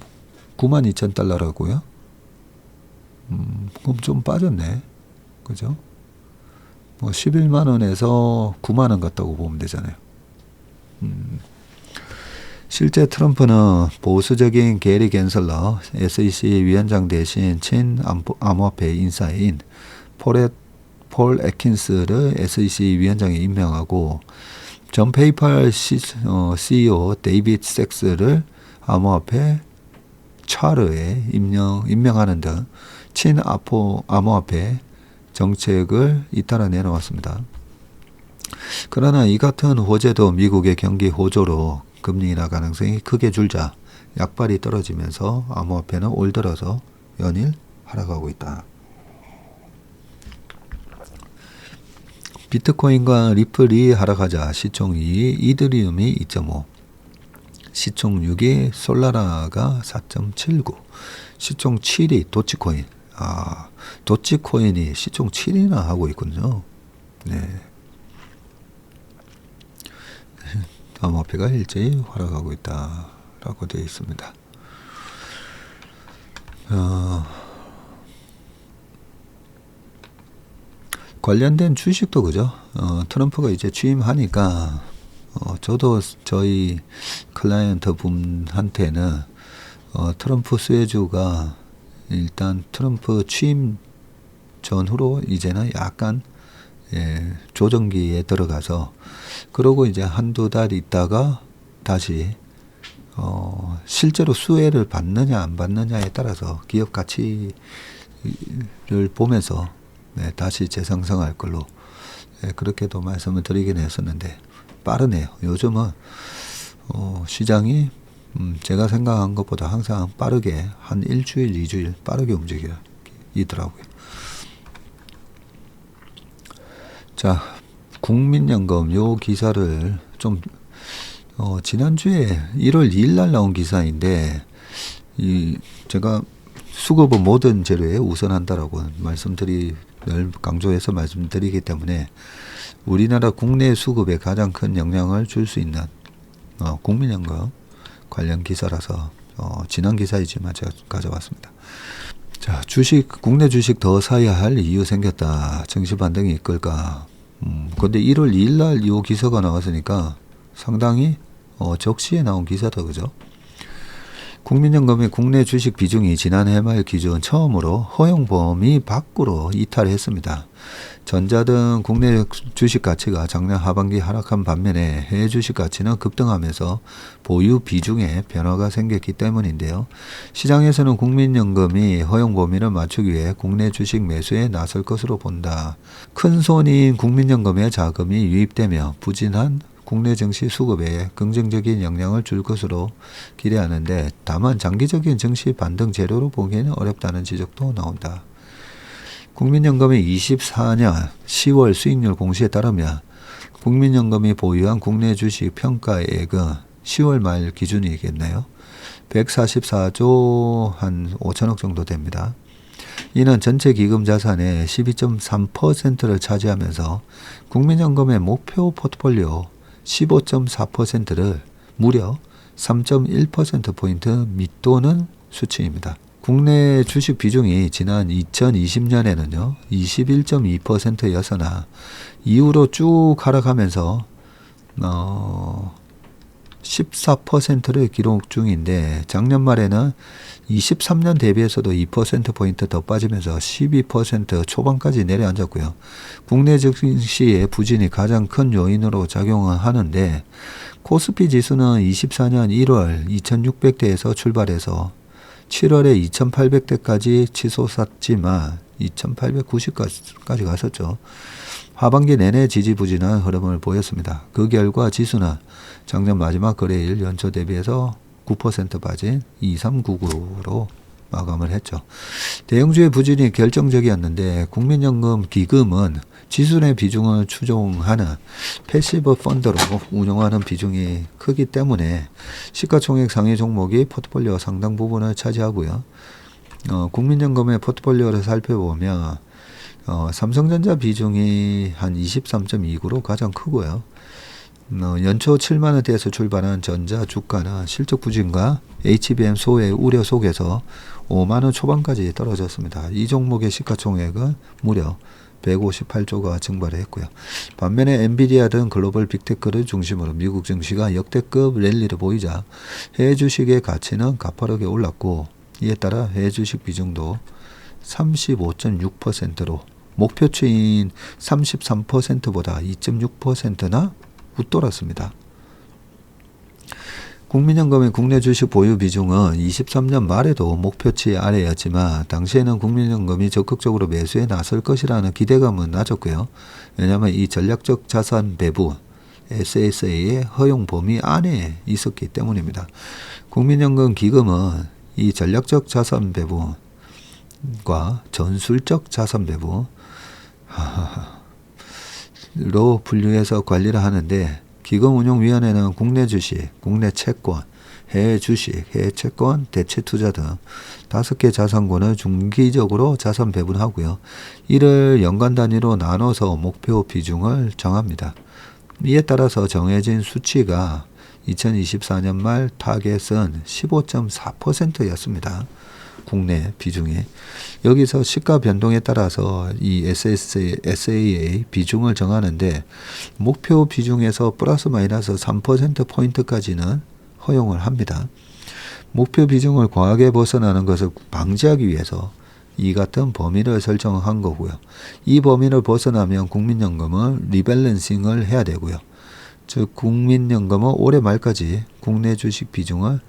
92,000달러라고요? 그럼 좀 빠졌네. 그죠? 11만원에서 9만원 같다고 보면 되잖아요. 실제 트럼프는 보수적인 게리 갠슬러 SEC 위원장 대신 친암호화폐 인사인 폴 애킨스를 SEC 위원장에 임명하고 전 페이팔 CEO 데이빗 섹스를 암호화폐 차르에 임명하는 등 친암호화폐 정책을 잇따라 내놓았습니다. 그러나 이 같은 호재도 미국의 경기 호조로 금리 인하 가능성이 크게 줄자 약발이 떨어지면서 암호화폐는 올 들어서 연일 하락하고 있다. 비트코인과 리플이 하락하자 시총 2위 이더리움이 2.5, 시총 6위 솔라나가 4.79, 시총 7위 도치코인. 도치코인이 시총 7위나 하고 있군요. 네. 암호화폐가 일제히 하락하고 있다라고 되어 있습니다. 관련된 주식도 그죠? 트럼프가 이제 취임하니까 저도 저희 클라이언트 분한테는 트럼프 수혜주가 일단 트럼프 취임 전후로 이제는 약간 조정기에 들어가서, 그러고 이제 한두 달 있다가 다시 실제로 수혜를 받느냐 안 받느냐에 따라서 기업 가치를 보면서 다시 재상승할 걸로 그렇게도 말씀을 드리긴 했었는데, 빠르네요. 요즘은 시장이 제가 생각한 것보다 항상 빠르게 한 일주일, 2주일 빠르게 움직이더라고요. 자, 국민연금 요 기사를 좀 지난주에 1월 2일 날 나온 기사인데, 제가 수급은 모든 재료에 우선한다라고 늘 강조해서 말씀드리기 때문에 우리나라 국내 수급에 가장 큰 영향을 줄 수 있는 국민연금 관련 기사라서 지난 기사이지만 제가 가져왔습니다. 자, 국내 주식 더 사야 할 이유 생겼다. 증시 반등이 이끌까. 근데 1월 2일 날 이 기사가 나왔으니까 상당히 적시에 나온 기사다, 그죠? 국민연금의 국내 주식 비중이 지난해 말 기준 처음으로 허용 범위 밖으로 이탈했습니다. 전자 등 국내 주식 가치가 작년 하반기 하락한 반면에 해외 주식 가치는 급등하면서 보유 비중에 변화가 생겼기 때문인데요. 시장에서는 국민연금이 허용 범위를 맞추기 위해 국내 주식 매수에 나설 것으로 본다. 큰 손인 국민연금의 자금이 유입되며 부진한 국내 증시 수급에 긍정적인 영향을 줄 것으로 기대하는데, 다만 장기적인 증시 반등 재료로 보기에는 어렵다는 지적도 나온다. 국민연금의 24년 10월 수익률 공시에 따르면 국민연금이 보유한 국내 주식 평가액은 10월 말 기준이겠네요. 144조 한 5천억 정도 됩니다. 이는 전체 기금 자산의 12.3%를 차지하면서 국민연금의 목표 포트폴리오 15.4%를 무려 3.1%포인트 밑도는 수치입니다. 국내 주식 비중이 지난 2020년에는요 21.2%였으나 이후로 쭉 하락하면서 14%를 기록 중인데 작년 말에는 23년 대비해서도 2%포인트 더 빠지면서 12% 초반까지 내려앉았고요. 국내 증시의 부진이 가장 큰 요인으로 작용을 하는데 코스피 지수는 24년 1월 2600대에서 출발해서 7월에 2800대까지 치솟았지만 2890까지 갔었죠. 하반기 내내 지지부진한 흐름을 보였습니다. 그 결과 지수는 작년 마지막 거래일 연초 대비해서 9% 빠진 2399로 마감을 했죠. 대형주의 부진이 결정적이었는데 국민연금 기금은 지수 내 비중을 추종하는 패시브 펀드로 운영하는 비중이 크기 때문에 시가총액 상위 종목이 포트폴리오 상당 부분을 차지하고요. 국민연금의 포트폴리오를 살펴보면 삼성전자 비중이 한 23.29로 가장 크고요. 연초 7만원대에서 출발한 전자 주가는 실적 부진과 HBM 소외 우려 속에서 5만원 초반까지 떨어졌습니다. 이 종목의 시가총액은 무려 158조가 증발을 했고요. 반면에 엔비디아 등 글로벌 빅테크를 중심으로 미국 증시가 역대급 랠리를 보이자 해외 주식의 가치는 가파르게 올랐고 이에 따라 해외 주식 비중도 35.6%로 목표치인 33%보다 2.6%나 웃돌았습니다. 국민연금의 국내 주식 보유 비중은 23년 말에도 목표치 아래였지만 당시에는 국민연금이 적극적으로 매수에 나설 것이라는 기대감은 낮았고요. 왜냐하면 이 전략적 자산 배분 SSA의 허용 범위 안에 있었기 때문입니다. 국민연금 기금은 이 전략적 자산 배분과 전술적 자산 배분로 분류해서 관리를 하는데 기금운용위원회는 국내 주식, 국내 채권, 해외 주식, 해외 채권, 대체 투자 등 5개 자산군을 중기적으로 자산 배분하고요. 이를 연간 단위로 나눠서 목표 비중을 정합니다. 이에 따라서 정해진 수치가 2024년 말 타겟은 15.4%였습니다. 국내 비중이. 여기서 시가 변동에 따라서 이 SAA 비중을 정하는데 목표 비중에서 플러스 마이너스 3%포인트까지는 허용을 합니다. 목표 비중을 과하게 벗어나는 것을 방지하기 위해서 이 같은 범위를 설정한 거고요. 이 범위를 벗어나면 국민연금은 리밸런싱을 해야 되고요. 즉 국민연금은 올해 말까지 국내 주식 비중을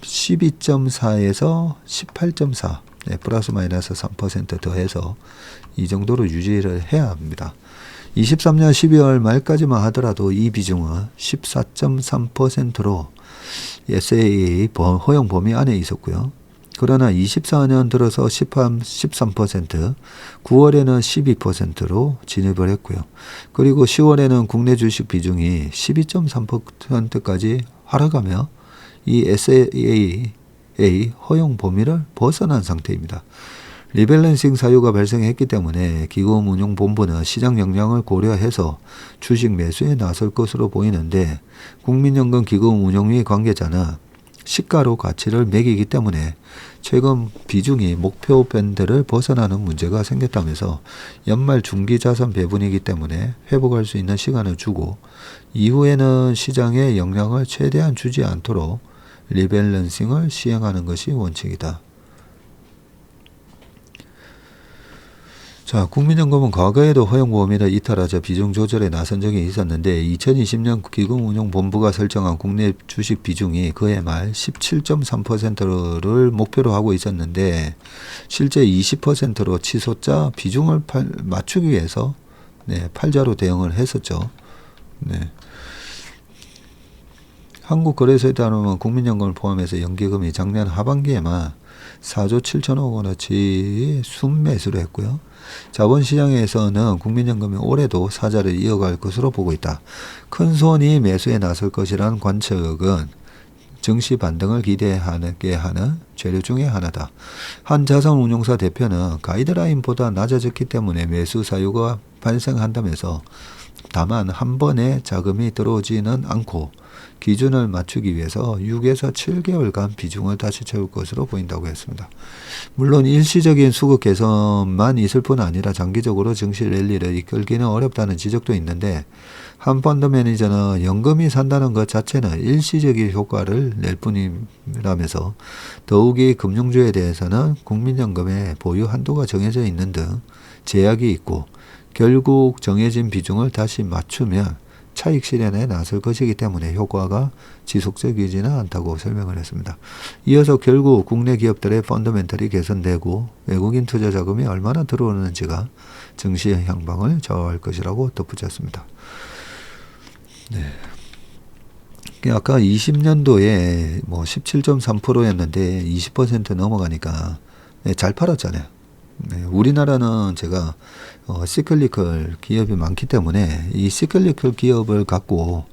12.4에서 18.4 플러스 마이너스 3% 더해서 이 정도로 유지를 해야 합니다. 23년 12월 말까지만 하더라도 이 비중은 14.3%로 SAA 허용 범위 안에 있었고요. 그러나 24년 들어서 13%, 9월에는 12%로 진입을 했고요. 그리고 10월에는 국내 주식 비중이 12.3%까지 하락하며 이 SAA 허용 범위를 벗어난 상태입니다. 리밸런싱 사유가 발생했기 때문에 기금운용본부는 시장 영향을 고려해서 주식 매수에 나설 것으로 보이는데 국민연금 기금운용위 관계자는 시가로 가치를 매기기 때문에 최근 비중이 목표 밴드를 벗어나는 문제가 생겼다면서 연말 중기자산 배분이기 때문에 회복할 수 있는 시간을 주고 이후에는 시장에 영향을 최대한 주지 않도록 리밸런싱을 시행하는 것이 원칙이다. 자, 국민연금은 과거에도 허용 범위를 이탈하자 비중 조절에 나선 적이 있었는데 2020년 기금운용본부가 설정한 국내 주식 비중이 그해 말 17.3%를 목표로 하고 있었는데 실제 20%로 치솟자 비중을 맞추기 위해서 팔자로 대응을 했었죠. 한국거래소에 따르면 국민연금을 포함해서 연기금이 작년 하반기에만 4조 7천억 원어치 순매수를 했고요. 자본시장에서는 국민연금이 올해도 사자를 이어갈 것으로 보고 있다. 큰 손이 매수에 나설 것이라는 관측은 증시 반등을 기대하게 하는 재료 중에 하나다. 한 자산운용사 대표는 가이드라인보다 낮아졌기 때문에 매수 사유가 발생한다면서 다만 한 번에 자금이 들어오지는 않고 기준을 맞추기 위해서 6에서 7개월간 비중을 다시 채울 것으로 보인다고 했습니다. 물론 일시적인 수급 개선만 있을 뿐 아니라 장기적으로 증시 랠리를 이끌기는 어렵다는 지적도 있는데 한 펀드 매니저는 연금이 산다는 것 자체는 일시적인 효과를 낼 뿐이라면서 더욱이 금융주에 대해서는 국민연금의 보유 한도가 정해져 있는 등 제약이 있고 결국 정해진 비중을 다시 맞추면 차익 실현에 나설 것이기 때문에 효과가 지속적이지는 않다고 설명을 했습니다. 이어서 결국 국내 기업들의 펀더멘털이 개선되고 외국인 투자 자금이 얼마나 들어오는지가 증시의 향방을 좌우할 것이라고 덧붙였습니다. 네. 아까 20년도에 뭐 17.3%였는데 20% 넘어가니까 잘 팔았잖아요. 네, 우리나라는 제가 시클리컬 기업이 많기 때문에 이 시클리컬 기업을 갖고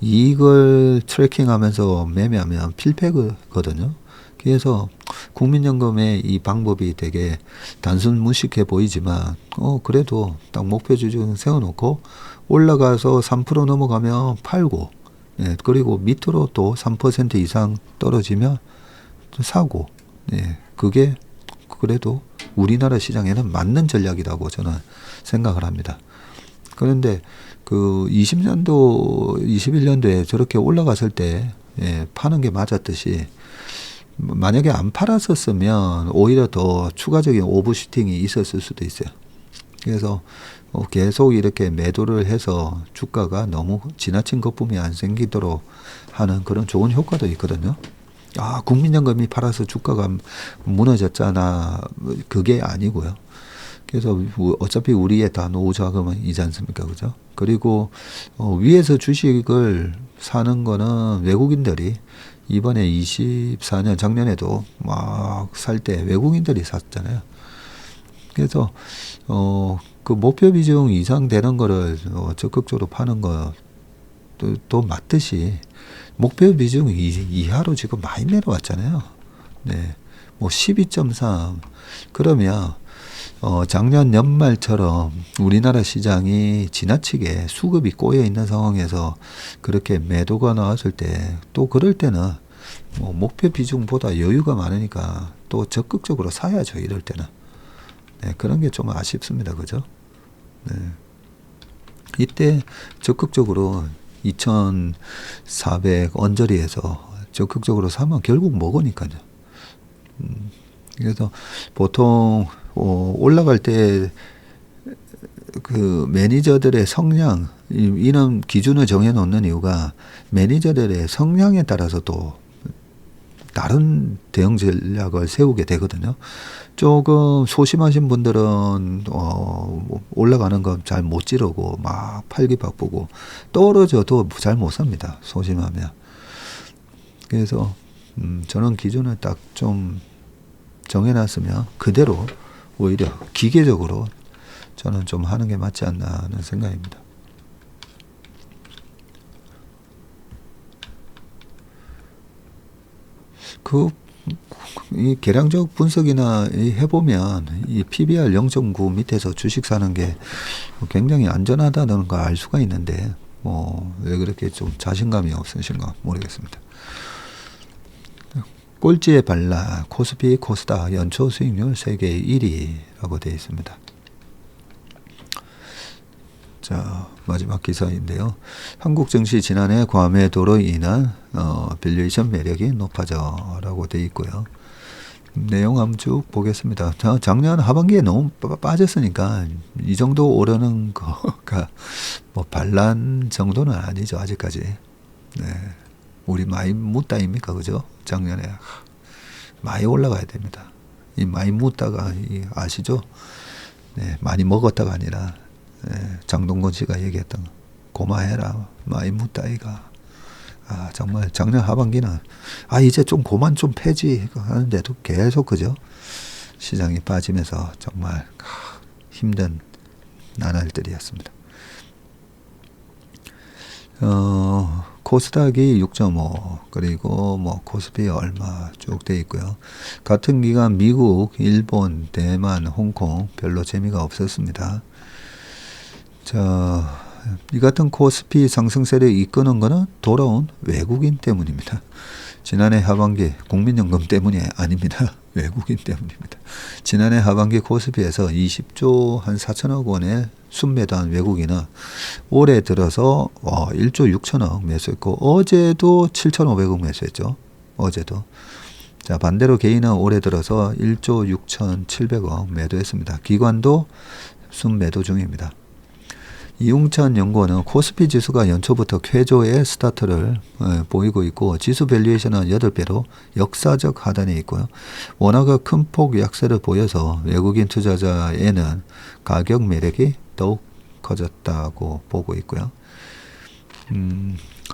이익을 트래킹하면서 매매하면 필패거든요. 그래서 국민연금의 이 방법이 되게 단순 무식해 보이지만 그래도 딱 목표 주중 세워놓고 올라가서 3% 넘어가면 팔고 그리고 밑으로 또 3% 이상 떨어지면 또 사고 그게 그래도 우리나라 시장에는 맞는 전략이라고 저는 생각을 합니다. 그런데 그 20년도, 21년도에 저렇게 올라갔을 때 파는 게 맞았듯이 만약에 안 팔았었으면 오히려 더 추가적인 오버슈팅이 있었을 수도 있어요. 그래서 계속 이렇게 매도를 해서 주가가 너무 지나친 거품이 안 생기도록 하는 그런 좋은 효과도 있거든요. 국민연금이 팔아서 주가가 무너졌잖아. 그게 아니고요. 그래서 어차피 우리의 다 노후자금이지 않습니까? 그죠? 그리고 위에서 주식을 사는 거는 외국인들이 이번에 24년 작년에도 막 살 때 외국인들이 샀잖아요. 그래서 그 목표 비중 이상 되는 거를 적극적으로 파는 것도 맞듯이 목표 비중 이하로 지금 많이 내려왔잖아요. 네. 뭐 12.3. 그러면 작년 연말처럼 우리나라 시장이 지나치게 수급이 꼬여 있는 상황에서 그렇게 매도가 나왔을 때 또 그럴 때는 뭐 목표 비중보다 여유가 많으니까 또 적극적으로 사야죠. 이럴 때는. 네, 그런 게 좀 아쉽습니다. 그죠? 네. 이때 적극적으로 2,400 언저리에서 적극적으로 사면 결국 먹으니까요. 그래서 보통 올라갈 때 그 매니저들의 성향 이런 기준을 정해 놓는 이유가 매니저들의 성향에 따라서 또 다른 대응 전략을 세우게 되거든요. 조금 소심하신 분들은 올라가는 건 잘 못 지르고 막 팔기 바쁘고 떨어져도 잘 못 삽니다. 소심하면. 그래서 저는 기준을 딱 좀 정해놨으면 그대로 오히려 기계적으로 저는 좀 하는 게 맞지 않나 하는 생각입니다. 이 계량적 분석이나 해보면 이 PBR 0.9 밑에서 주식 사는 게 굉장히 안전하다는 걸 알 수가 있는데 왜 그렇게 좀 자신감이 없으신가 모르겠습니다. 꼴찌에 발라 코스피 코스닥 연초 수익률 세계 1위라고 되어 있습니다. 자, 마지막 기사인데요. 한국 증시 지난해 과매도로 인한 밸류에이션 매력이 높아져라고 되어 있고요. 내용 한번 쭉 보겠습니다. 작년 하반기에 너무 빠졌으니까 이 정도 오르는 거가 뭐 반란 정도는 아니죠. 아직까지. 네. 우리 많이 묻다입니까? 그죠? 작년에 많이 올라가야 됩니다. 이 많이 묻다가 아시죠? 네, 많이 먹었다가 아니라 장동건 씨가 얘기했던 고마해라 많이 묻다 이가 정말 작년 하반기는 이제 좀 고만 좀 패지 하는데도 계속 그죠? 시장이 빠지면서 정말 힘든 나날들이었습니다. 코스닥이 6.5 그리고 뭐 코스피 얼마 쭉 돼 있고요. 같은 기간 미국, 일본, 대만, 홍콩 별로 재미가 없었습니다. 자, 이 같은 코스피 상승세를 이끄는 것은 돌아온 외국인 때문입니다. 지난해 하반기 국민연금 때문이 아닙니다. 외국인 때문입니다. 지난해 하반기 코스피에서 20조 한 4천억 원의 순매도한 외국인은 올해 들어서 1조 6천억 매수했고 어제도 7,500억 매수했죠. 어제도. 자, 반대로 개인은 올해 들어서 1조 6,700억 매도했습니다. 기관도 순매도 중입니다. 이웅찬 연구원은 코스피 지수가 연초부터 쾌조의 스타트를 보이고 있고 지수 밸류에이션은 8배로 역사적 하단에 있고요. 원화가 큰 폭 약세를 보여서 외국인 투자자에는 가격 매력이 더욱 커졌다고 보고 있고요.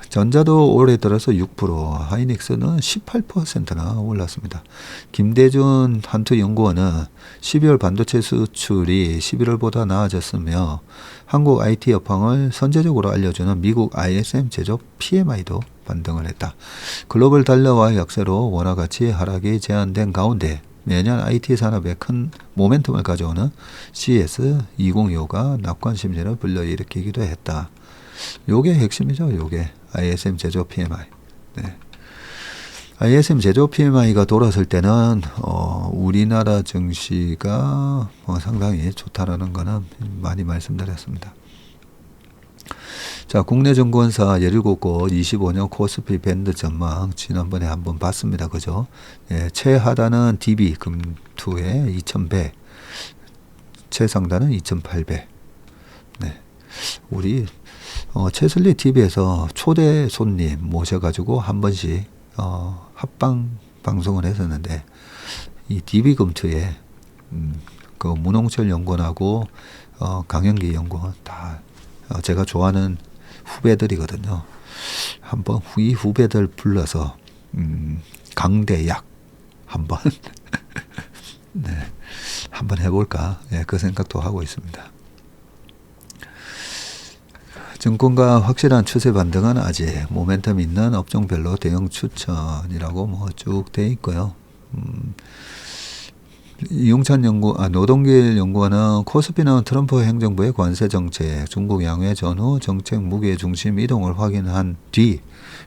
전자도 올해 들어서 6%, 하이닉스는 18%나 올랐습니다. 김대준 한투연구원은 12월 반도체 수출이 11월보다 나아졌으며 한국 IT 여팡을 선제적으로 알려주는 미국 ISM 제조 PMI도 반등을 했다. 글로벌 달러와의 약세로 원화 가치 하락이 제한된 가운데 매년 IT 산업에 큰 모멘텀을 가져오는 CS2025가 낙관 심리를 불러일으키기도 했다. 요게 핵심이죠. 요게 ISM 제조 PMI. 네. ISM 제조 PMI가 돌았을 때는 우리나라 증시가 상당히 좋다라는 거는 많이 말씀드렸습니다. 자, 국내 정보원사 17곳 25년 코스피 밴드 전망 지난번에 한번 봤습니다. 그죠? 예, 최하단은 DB 금투의 2100, 최상단은 2800. 네. 우리 최슬리 TV에서 초대 손님 모셔가지고 한 번씩 합방 방송을 했었는데 이 DB 금투에 그 문홍철 연구원하고 강영기 연구원 다 제가 좋아하는 후배들이거든요. 한번 이 후배들 불러서 강대약 한번 네, 한번 해볼까 그 생각도 하고 있습니다. 증권가 확실한 추세 반등은 아직 모멘텀 있는 업종별로 대응 추천이라고 뭐 쭉 돼 있고요. 이용찬 노동길 연구원은 코스피는 트럼프 행정부의 관세 정책, 중국 양회 전후 정책 무게 중심 이동을 확인한 뒤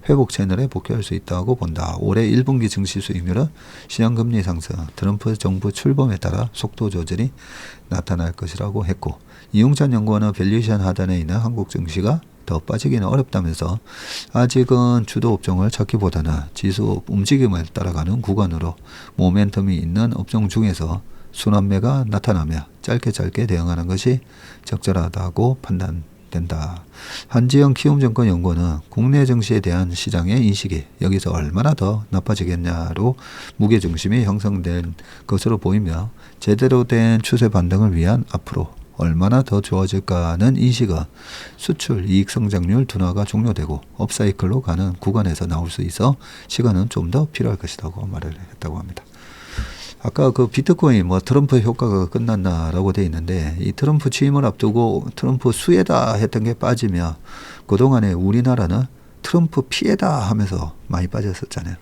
회복 채널에 복귀할 수 있다고 본다. 올해 1분기 증시 수익률은 시장금리 상승, 트럼프 정부 출범에 따라 속도 조절이 나타날 것이라고 했고 이용찬 연구원은 밸류에이션 하단에 있는 한국 증시가 더 빠지기는 어렵다면서 아직은 주도 업종을 찾기보다는 지수 움직임을 따라가는 구간으로 모멘텀이 있는 업종 중에서 순환매가 나타나며 짧게 대응하는 것이 적절하다고 판단된다. 한지영 키움증권연구원은 국내 증시에 대한 시장의 인식이 여기서 얼마나 더 나빠지겠냐로 무게중심이 형성된 것으로 보이며 제대로 된 추세 반등을 위한 앞으로 얼마나 더 좋아질까는 인식은 수출 이익 성장률 둔화가 종료되고 업사이클로 가는 구간에서 나올 수 있어 시간은 좀 더 필요할 것이라고 말을 했다고 합니다. 아까 그 비트코인 트럼프 효과가 끝났나라고 돼 있는데 이 트럼프 취임을 앞두고 트럼프 수혜다 했던 게 빠지며 그동안에 우리나라는 트럼프 피해다 하면서 많이 빠졌었잖아요.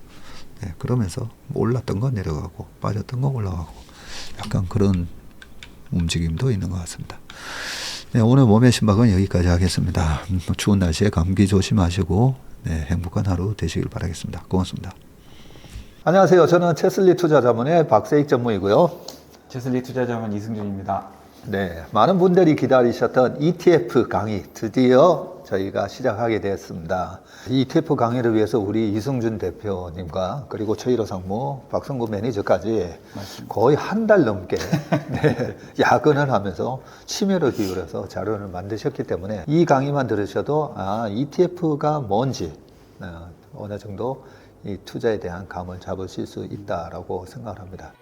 네, 그러면서 올랐던 거 내려가고 빠졌던 거 올라가고 약간 그런 움직임도 있는 것 같습니다. 네, 오늘 몸의 심박은 여기까지 하겠습니다. 추운 날씨에 감기 조심하시고 행복한 하루 되시길 바라겠습니다. 고맙습니다. 안녕하세요. 저는 채슬리 투자자문의 박세익 전무이고요. 채슬리 투자자문 이승준입니다. 네, 많은 분들이 기다리셨던 ETF 강의 드디어 저희가 시작하게 되었습니다. 이 ETF 강의를 위해서 우리 이승준 대표님과 그리고 최일호 상무, 박성구 매니저까지 맞습니다. 거의 한 달 넘게 야근을 하면서 심혈을 기울여서 자료를 만드셨기 때문에 이 강의만 들으셔도 ETF가 뭔지 어느 정도 이 투자에 대한 감을 잡으실 수 있다라고 생각을 합니다.